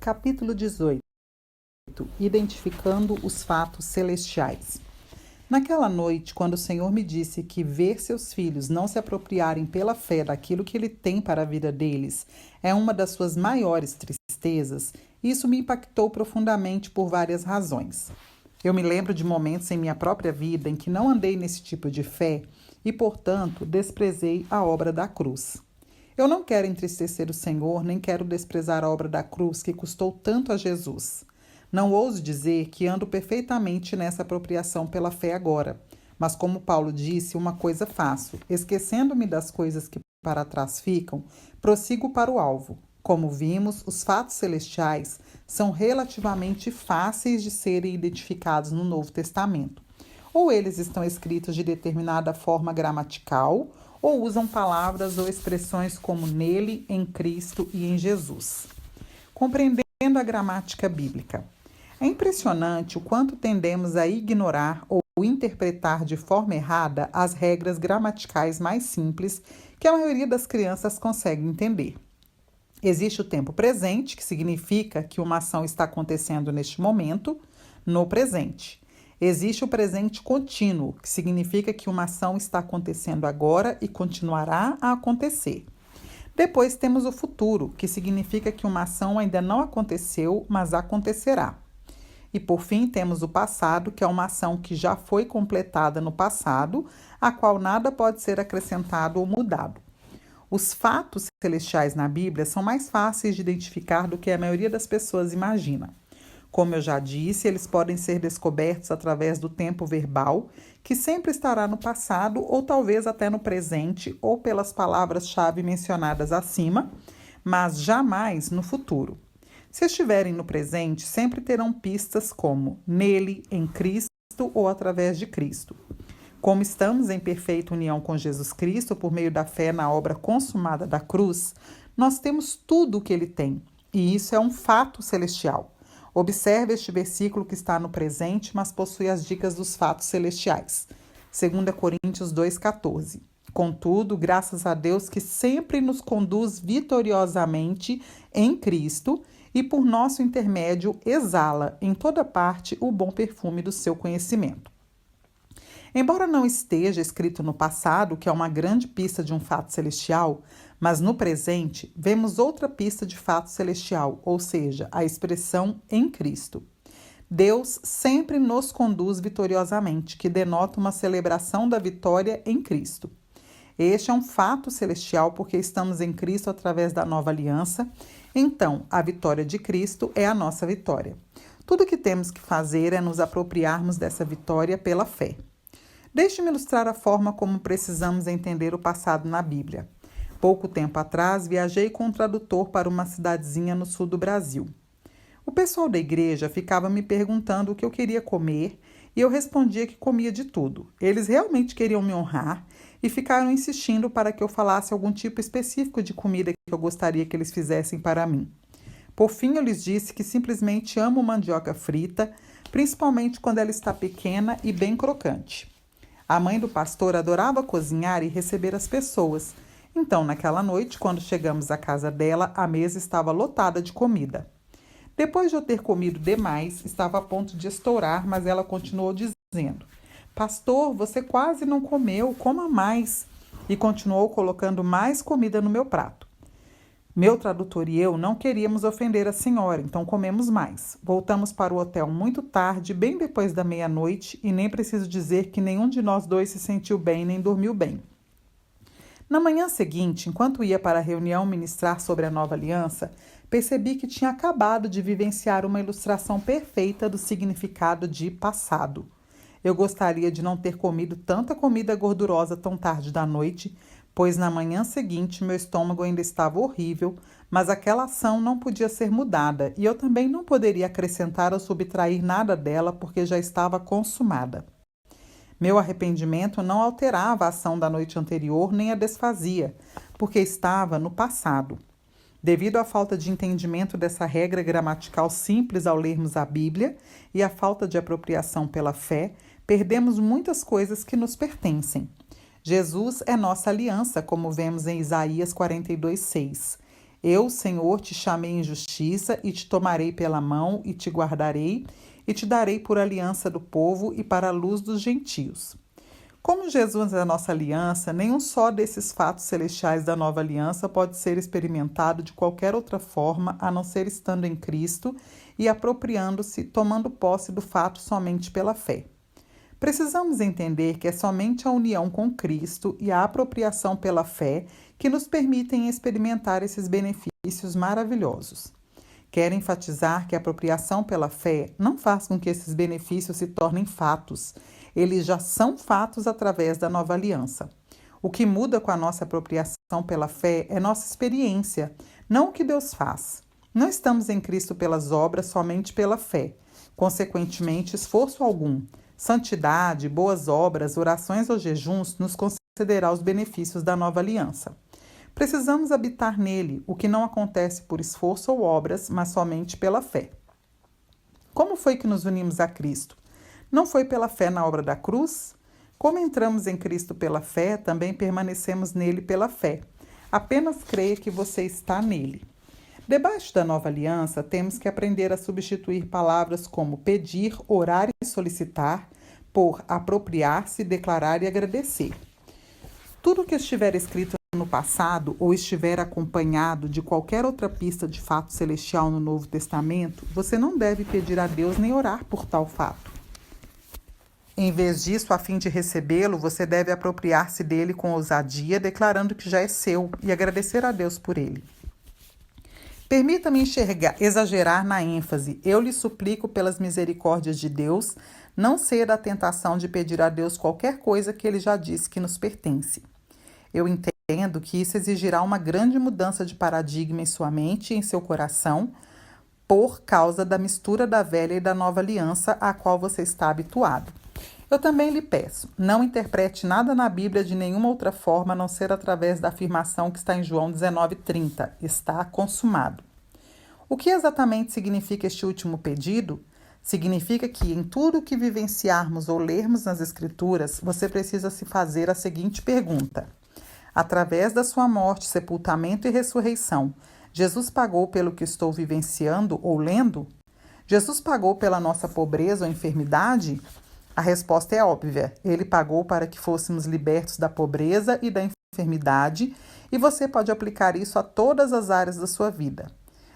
Capítulo 18. Identificando os fatos celestiais. Naquela noite, quando o Senhor me disse que ver seus filhos não se apropriarem pela fé daquilo que Ele tem para a vida deles é uma das suas maiores tristezas, isso me impactou profundamente por várias razões. Eu me lembro de momentos em minha própria vida em que não andei nesse tipo de fé e, portanto, desprezei a obra da cruz. Eu não quero entristecer o Senhor, nem quero desprezar a obra da cruz que custou tanto a Jesus. Não ouso dizer que ando perfeitamente nessa apropriação pela fé agora, mas como Paulo disse, uma coisa faço, esquecendo-me das coisas que para trás ficam, prossigo para o alvo. Como vimos, os fatos celestiais são relativamente fáceis de serem identificados no Novo Testamento. Ou eles estão escritos de determinada forma gramatical, ou usam palavras ou expressões como nele, em Cristo e em Jesus. Compreendendo a gramática bíblica. É impressionante o quanto tendemos a ignorar ou interpretar de forma errada as regras gramaticais mais simples que a maioria das crianças consegue entender. Existe o tempo presente, que significa que uma ação está acontecendo neste momento, no presente. Existe o presente contínuo, que significa que uma ação está acontecendo agora e continuará a acontecer. Depois temos o futuro, que significa que uma ação ainda não aconteceu, mas acontecerá. E por fim temos o passado, que é uma ação que já foi completada no passado, a qual nada pode ser acrescentado ou mudado. Os fatos celestiais na Bíblia são mais fáceis de identificar do que a maioria das pessoas imagina. Como eu já disse, eles podem ser descobertos através do tempo verbal, que sempre estará no passado ou talvez até no presente, ou pelas palavras-chave mencionadas acima, mas jamais no futuro. Se estiverem no presente, sempre terão pistas como nele, em Cristo ou através de Cristo. Como estamos em perfeita união com Jesus Cristo por meio da fé na obra consumada da cruz, nós temos tudo o que ele tem, e isso é um fato celestial. Observe este versículo que está no presente, mas possui as dicas dos fatos celestiais. 2 Coríntios 2,14. Contudo, graças a Deus que sempre nos conduz vitoriosamente em Cristo e por nosso intermédio exala em toda parte o bom perfume do seu conhecimento. Embora não esteja escrito no passado, que é uma grande pista de um fato celestial, mas no presente vemos outra pista de fato celestial, ou seja, a expressão em Cristo. Deus sempre nos conduz vitoriosamente, que denota uma celebração da vitória em Cristo. Este é um fato celestial porque estamos em Cristo através da nova aliança, então a vitória de Cristo é a nossa vitória. Tudo o que temos que fazer é nos apropriarmos dessa vitória pela fé. Deixe-me ilustrar a forma como precisamos entender o passado na Bíblia. Pouco tempo atrás, viajei com um tradutor para uma cidadezinha no sul do Brasil. O pessoal da igreja ficava me perguntando o que eu queria comer e eu respondia que comia de tudo. Eles realmente queriam me honrar e ficaram insistindo para que eu falasse algum tipo específico de comida que eu gostaria que eles fizessem para mim. Por fim, eu lhes disse que simplesmente amo mandioca frita, principalmente quando ela está pequena e bem crocante. A mãe do pastor adorava cozinhar e receber as pessoas. Então, naquela noite, quando chegamos à casa dela, a mesa estava lotada de comida. Depois de eu ter comido demais, estava a ponto de estourar, mas ela continuou dizendo: Pastor, você quase não comeu, coma mais. E continuou colocando mais comida no meu prato. Meu tradutor e eu não queríamos ofender a senhora, então comemos mais. Voltamos para o hotel muito tarde, bem depois da meia-noite, e nem preciso dizer que nenhum de nós dois se sentiu bem nem dormiu bem. Na manhã seguinte, enquanto ia para a reunião ministrar sobre a nova aliança, percebi que tinha acabado de vivenciar uma ilustração perfeita do significado de passado. Eu gostaria de não ter comido tanta comida gordurosa tão tarde da noite, pois na manhã seguinte meu estômago ainda estava horrível, mas aquela ação não podia ser mudada e eu também não poderia acrescentar ou subtrair nada dela porque já estava consumada. Meu arrependimento não alterava a ação da noite anterior nem a desfazia, porque estava no passado. Devido à falta de entendimento dessa regra gramatical simples ao lermos a Bíblia e à falta de apropriação pela fé, perdemos muitas coisas que nos pertencem. Jesus é nossa aliança, como vemos em Isaías 42:6. Eu, Senhor, te chamei em justiça e te tomarei pela mão e te guardarei e te darei por aliança do povo e para a luz dos gentios. Como Jesus é a nossa aliança, nenhum só desses fatos celestiais da nova aliança pode ser experimentado de qualquer outra forma a não ser estando em Cristo e apropriando-se, tomando posse do fato somente pela fé. Precisamos entender que é somente a união com Cristo e a apropriação pela fé que nos permitem experimentar esses benefícios maravilhosos. Quero enfatizar que a apropriação pela fé não faz com que esses benefícios se tornem fatos. Eles já são fatos através da nova aliança. O que muda com a nossa apropriação pela fé é nossa experiência, não o que Deus faz. Não estamos em Cristo pelas obras, somente pela fé. Consequentemente, esforço algum, santidade, boas obras, orações ou jejuns nos concederá os benefícios da nova aliança. Precisamos habitar nele, o que não acontece por esforço ou obras, mas somente pela fé. Como foi que nos unimos a Cristo? Não foi pela fé na obra da cruz? Como entramos em Cristo pela fé, também permanecemos nele pela fé. Apenas creia que você está nele. Debaixo da nova aliança, temos que aprender a substituir palavras como pedir, orar e solicitar por apropriar-se, declarar e agradecer. Tudo que estiver escrito no passado ou estiver acompanhado de qualquer outra pista de fato celestial no Novo Testamento, você não deve pedir a Deus nem orar por tal fato. Em vez disso, a fim de recebê-lo, você deve apropriar-se dele com ousadia, declarando que já é seu e agradecer a Deus por ele. Permita-me exagerar na ênfase. Eu lhe suplico pelas misericórdias de Deus, não ceda à tentação de pedir a Deus qualquer coisa que ele já disse que nos pertence. Eu entendo que isso exigirá uma grande mudança de paradigma em sua mente e em seu coração, por causa da mistura da velha e da nova aliança à qual você está habituado. Eu também lhe peço, não interprete nada na Bíblia de nenhuma outra forma a não ser através da afirmação que está em João 19:30, está consumado. O que exatamente significa este último pedido? Significa que em tudo que vivenciarmos ou lermos nas Escrituras, você precisa se fazer a seguinte pergunta: através da sua morte, sepultamento e ressurreição, Jesus pagou pelo que estou vivenciando ou lendo? Jesus pagou pela nossa pobreza ou enfermidade? A resposta é óbvia. Ele pagou para que fôssemos libertos da pobreza e da enfermidade, e você pode aplicar isso a todas as áreas da sua vida.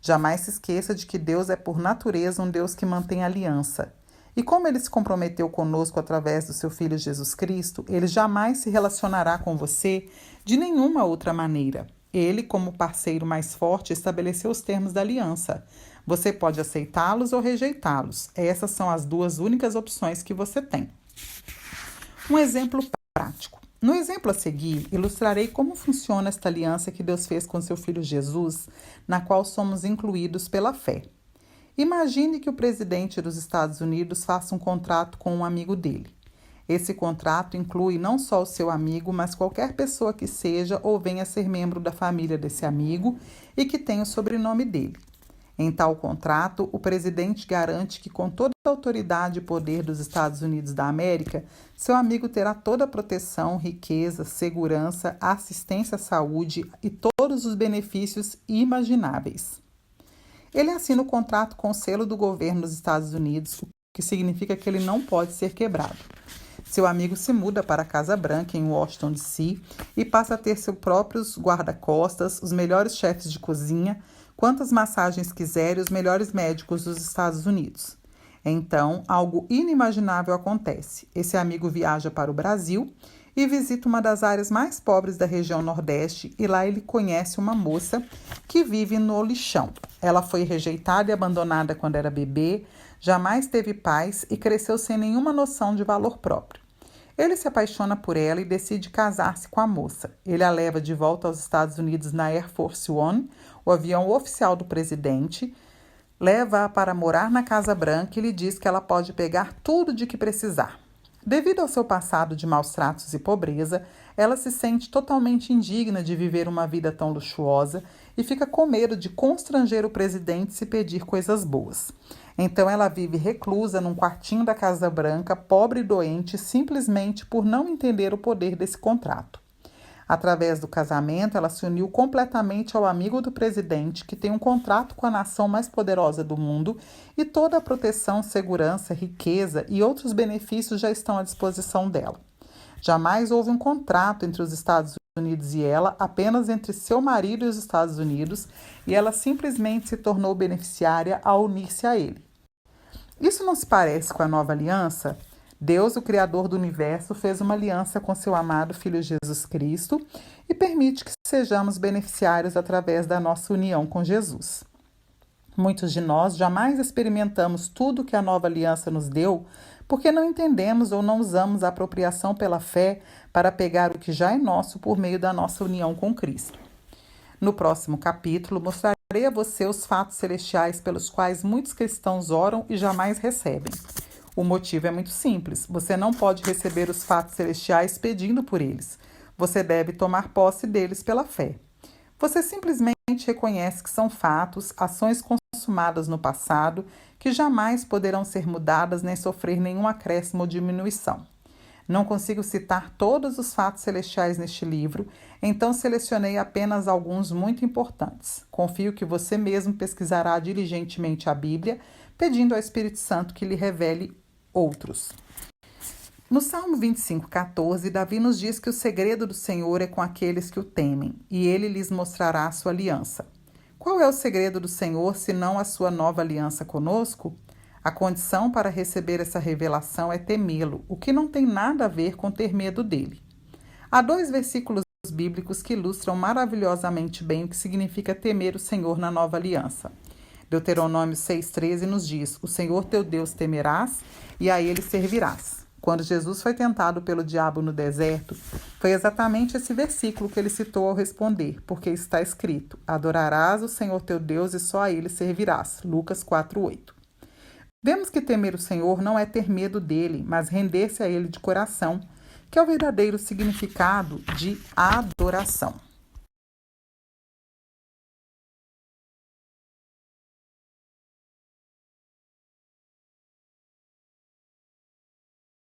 Jamais se esqueça de que Deus é, por natureza, um Deus que mantém aliança. E como ele se comprometeu conosco através do seu Filho Jesus Cristo, ele jamais se relacionará com você de nenhuma outra maneira. Ele, como parceiro mais forte, estabeleceu os termos da aliança. Você pode aceitá-los ou rejeitá-los. Essas são as duas únicas opções que você tem. Um exemplo prático. No exemplo a seguir, ilustrarei como funciona esta aliança que Deus fez com seu Filho Jesus, na qual somos incluídos pela fé. Imagine que o presidente dos Estados Unidos faça um contrato com um amigo dele. Esse contrato inclui não só o seu amigo, mas qualquer pessoa que seja ou venha a ser membro da família desse amigo e que tenha o sobrenome dele. Em tal contrato, o presidente garante que, com toda a autoridade e poder dos Estados Unidos da América, seu amigo terá toda a proteção, riqueza, segurança, assistência à saúde e todos os benefícios imagináveis. Ele assina o contrato com o selo do governo dos Estados Unidos, o que significa que ele não pode ser quebrado. Seu amigo se muda para a Casa Branca, em Washington, D.C., e passa a ter seus próprios guarda-costas, os melhores chefes de cozinha, quantas massagens quiser e os melhores médicos dos Estados Unidos. Então, algo inimaginável acontece. Esse amigo viaja para o Brasil e visita uma das áreas mais pobres da região Nordeste, e lá ele conhece uma moça que vive no lixão. Ela foi rejeitada e abandonada quando era bebê, jamais teve pais e cresceu sem nenhuma noção de valor próprio. Ele se apaixona por ela e decide casar-se com a moça. Ele a leva de volta aos Estados Unidos na Air Force One, o avião oficial do presidente, leva-a para morar na Casa Branca e lhe diz que ela pode pegar tudo de que precisar. Devido ao seu passado de maus tratos e pobreza, ela se sente totalmente indigna de viver uma vida tão luxuosa e fica com medo de constranger o presidente se pedir coisas boas. Então ela vive reclusa num quartinho da Casa Branca, pobre e doente, simplesmente por não entender o poder desse contrato. Através do casamento, ela se uniu completamente ao amigo do presidente, que tem um contrato com a nação mais poderosa do mundo, e toda a proteção, segurança, riqueza e outros benefícios já estão à disposição dela. Jamais houve um contrato entre os Estados Unidos e ela, apenas entre seu marido e os Estados Unidos, e ela simplesmente se tornou beneficiária ao unir-se a ele. Isso não se parece com a nova aliança? Deus, o Criador do universo, fez uma aliança com seu amado Filho Jesus Cristo e permite que sejamos beneficiários através da nossa união com Jesus. Muitos de nós jamais experimentamos tudo que a nova aliança nos deu porque não entendemos ou não usamos a apropriação pela fé para pegar o que já é nosso por meio da nossa união com Cristo. No próximo capítulo, mostrarei a você os fatos celestiais pelos quais muitos cristãos oram e jamais recebem. O motivo é muito simples. Você não pode receber os fatos celestiais pedindo por eles. Você deve tomar posse deles pela fé. Você simplesmente reconhece que são fatos, ações consumadas no passado, que jamais poderão ser mudadas nem sofrer nenhum acréscimo ou diminuição. Não consigo citar todos os fatos celestiais neste livro, então selecionei apenas alguns muito importantes. Confio que você mesmo pesquisará diligentemente a Bíblia, pedindo ao Espírito Santo que lhe revele outros. No Salmo 25:14, Davi nos diz que o segredo do Senhor é com aqueles que o temem, e ele lhes mostrará a sua aliança. Qual é o segredo do Senhor, senão a sua nova aliança conosco? A condição para receber essa revelação é temê-lo, o que não tem nada a ver com ter medo dele. Há 2 versículos bíblicos que ilustram maravilhosamente bem o que significa temer o Senhor na nova aliança. Deuteronômio 6,13 nos diz: o Senhor teu Deus temerás e a ele servirás. Quando Jesus foi tentado pelo diabo no deserto, foi exatamente esse versículo que ele citou ao responder, porque está escrito: adorarás o Senhor teu Deus e só a ele servirás. Lucas 4,8. Vemos que temer o Senhor não é ter medo dele, mas render-se a ele de coração, que é o verdadeiro significado de adoração.